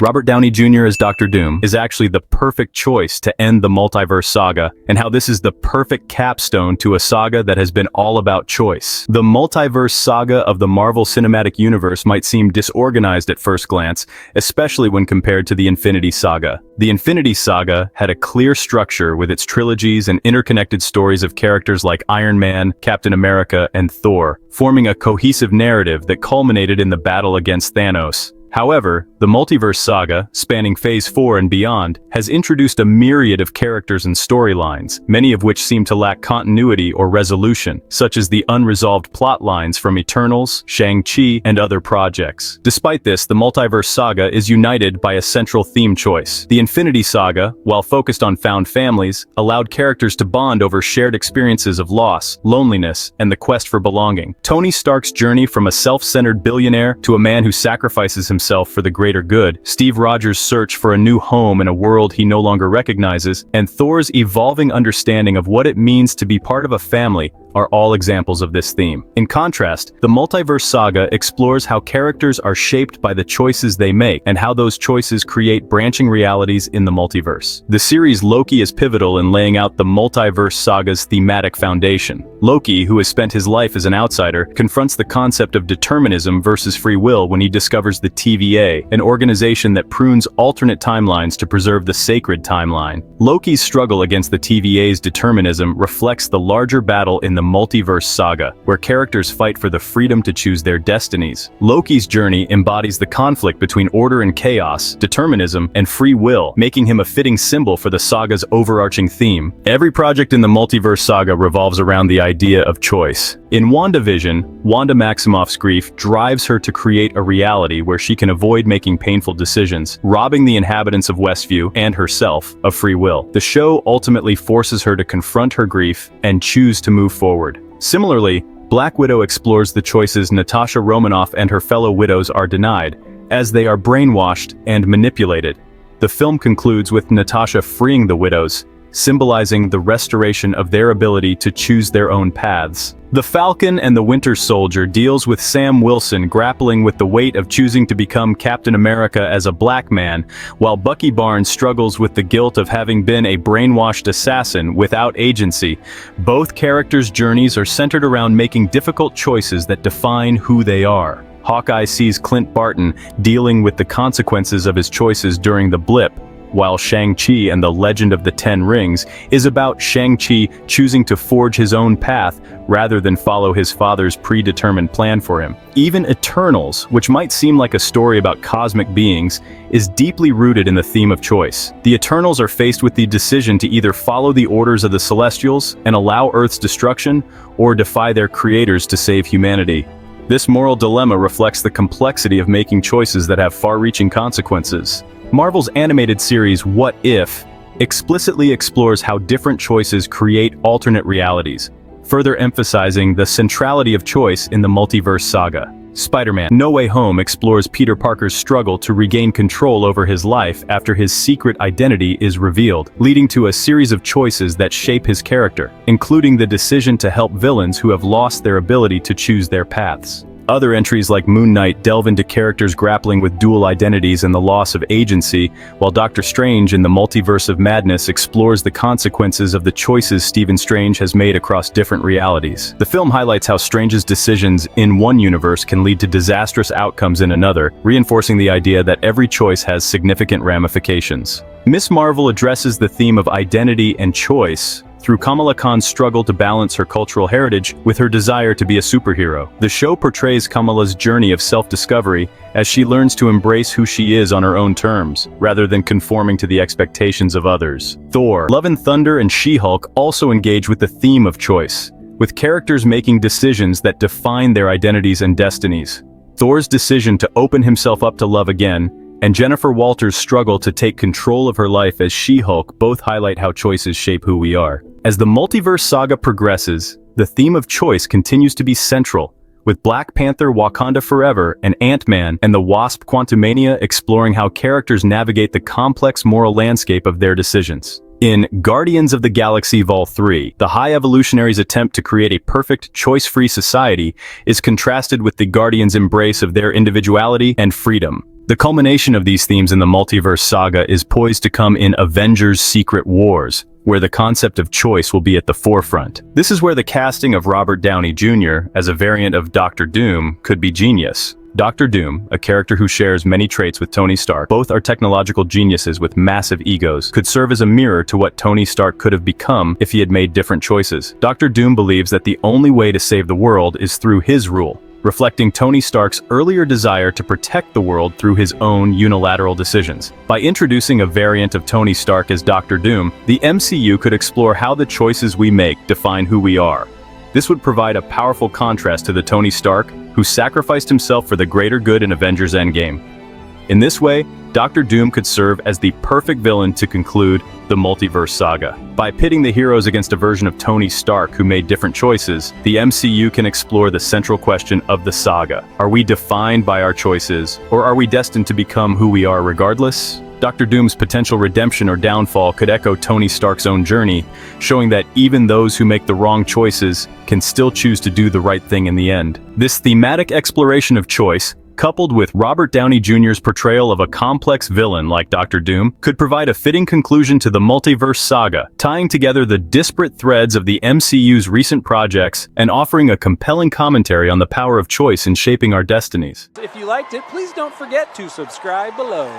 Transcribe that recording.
Robert Downey Jr. as Dr. Doom is actually the perfect choice to end the multiverse saga, and how this is the perfect capstone to a saga that has been all about choice. The multiverse saga of the Marvel Cinematic Universe might seem disorganized at first glance, especially when compared to the Infinity Saga. The Infinity Saga had a clear structure with its trilogies and interconnected stories of characters like Iron Man, Captain America, and Thor, forming a cohesive narrative that culminated in the battle against Thanos. However, the Multiverse Saga, spanning Phase 4 and beyond, has introduced a myriad of characters and storylines, many of which seem to lack continuity or resolution, such as the unresolved plot lines from Eternals, Shang-Chi, and other projects. Despite this, the Multiverse Saga is united by a central theme choice. The Infinity Saga, while focused on found families, allowed characters to bond over shared experiences of loss, loneliness, and the quest for belonging. Tony Stark's journey from a self-centered billionaire to a man who sacrifices himself for the greater good, Steve Rogers' search for a new home in a world he no longer recognizes, and Thor's evolving understanding of what it means to be part of a family are all examples of this theme. In contrast, the Multiverse Saga explores how characters are shaped by the choices they make, and how those choices create branching realities in the multiverse. The series Loki is pivotal in laying out the Multiverse Saga's thematic foundation. Loki, who has spent his life as an outsider, confronts the concept of determinism versus free will when he discovers the TVA, an organization that prunes alternate timelines to preserve the sacred timeline. Loki's struggle against the TVA's determinism reflects the larger battle in the Multiverse Saga, where characters fight for the freedom to choose their destinies. Loki's journey embodies the conflict between order and chaos, determinism, and free will, making him a fitting symbol for the saga's overarching theme. Every project in the Multiverse Saga revolves around the idea of choice. In WandaVision, Wanda Maximoff's grief drives her to create a reality where she can avoid making painful decisions, robbing the inhabitants of Westview and herself of free will. The show ultimately forces her to confront her grief and choose to move forward. Similarly, Black Widow explores the choices Natasha Romanoff and her fellow widows are denied, as they are brainwashed and manipulated. The film concludes with Natasha freeing the widows, symbolizing the restoration of their ability to choose their own paths. The Falcon and the Winter Soldier deals with Sam Wilson grappling with the weight of choosing to become Captain America as a black man, while Bucky Barnes struggles with the guilt of having been a brainwashed assassin without agency. Both characters' journeys are centered around making difficult choices that define who they are. Hawkeye sees Clint Barton dealing with the consequences of his choices during the blip, while Shang-Chi and the Legend of the Ten Rings is about Shang-Chi choosing to forge his own path rather than follow his father's predetermined plan for him. Even Eternals, which might seem like a story about cosmic beings, is deeply rooted in the theme of choice. The Eternals are faced with the decision to either follow the orders of the Celestials and allow Earth's destruction, or defy their creators to save humanity. This moral dilemma reflects the complexity of making choices that have far-reaching consequences. Marvel's animated series What If explicitly explores how different choices create alternate realities, further emphasizing the centrality of choice in the Multiverse Saga. Spider-Man: No Way Home explores Peter Parker's struggle to regain control over his life after his secret identity is revealed, leading to a series of choices that shape his character, including the decision to help villains who have lost their ability to choose their paths. Other entries like Moon Knight delve into characters grappling with dual identities and the loss of agency, while Doctor Strange in the Multiverse of Madness explores the consequences of the choices Stephen Strange has made across different realities. The film highlights how Strange's decisions in one universe can lead to disastrous outcomes in another, reinforcing the idea that every choice has significant ramifications. Ms. Marvel addresses the theme of identity and choice through Kamala Khan's struggle to balance her cultural heritage with her desire to be a superhero. The show portrays Kamala's journey of self-discovery as she learns to embrace who she is on her own terms, rather than conforming to the expectations of others. Thor, Love and Thunder, and She-Hulk also engage with the theme of choice, with characters making decisions that define their identities and destinies. Thor's decision to open himself up to love again, and Jennifer Walters' struggle to take control of her life as She-Hulk both highlight how choices shape who we are. As the Multiverse Saga progresses, the theme of choice continues to be central, with Black Panther: Wakanda Forever and Ant-Man and the Wasp: Quantumania exploring how characters navigate the complex moral landscape of their decisions. In Guardians of the Galaxy Vol. 3, the High Evolutionaries' attempt to create a perfect, choice-free society is contrasted with the Guardians' embrace of their individuality and freedom. The culmination of these themes in the multiverse saga is poised to come in Avengers: Secret Wars, where the concept of choice will be at the forefront. This is where the casting of Robert Downey Jr. as a variant of Dr. Doom could be genius. Dr. Doom, a character who shares many traits with Tony Stark, both are technological geniuses with massive egos, could serve as a mirror to what Tony Stark could have become if he had made different choices. Dr. Doom believes that the only way to save the world is through his rule, reflecting Tony Stark's earlier desire to protect the world through his own unilateral decisions. By introducing a variant of Tony Stark as Dr. Doom, the MCU could explore how the choices we make define who we are. This would provide a powerful contrast to the Tony Stark who sacrificed himself for the greater good in Avengers Endgame. In this way, Dr. Doom could serve as the perfect villain to conclude the multiverse saga. By pitting the heroes against a version of Tony Stark who made different choices, the MCU can explore the central question of the saga. Are we defined by our choices, or are we destined to become who we are regardless? Dr. Doom's potential redemption or downfall could echo Tony Stark's own journey, showing that even those who make the wrong choices can still choose to do the right thing in the end. This thematic exploration of choice, coupled with Robert Downey Jr.'s portrayal of a complex villain like Dr. Doom, could provide a fitting conclusion to the multiverse saga, tying together the disparate threads of the MCU's recent projects and offering a compelling commentary on the power of choice in shaping our destinies. If you liked it, please don't forget to subscribe below.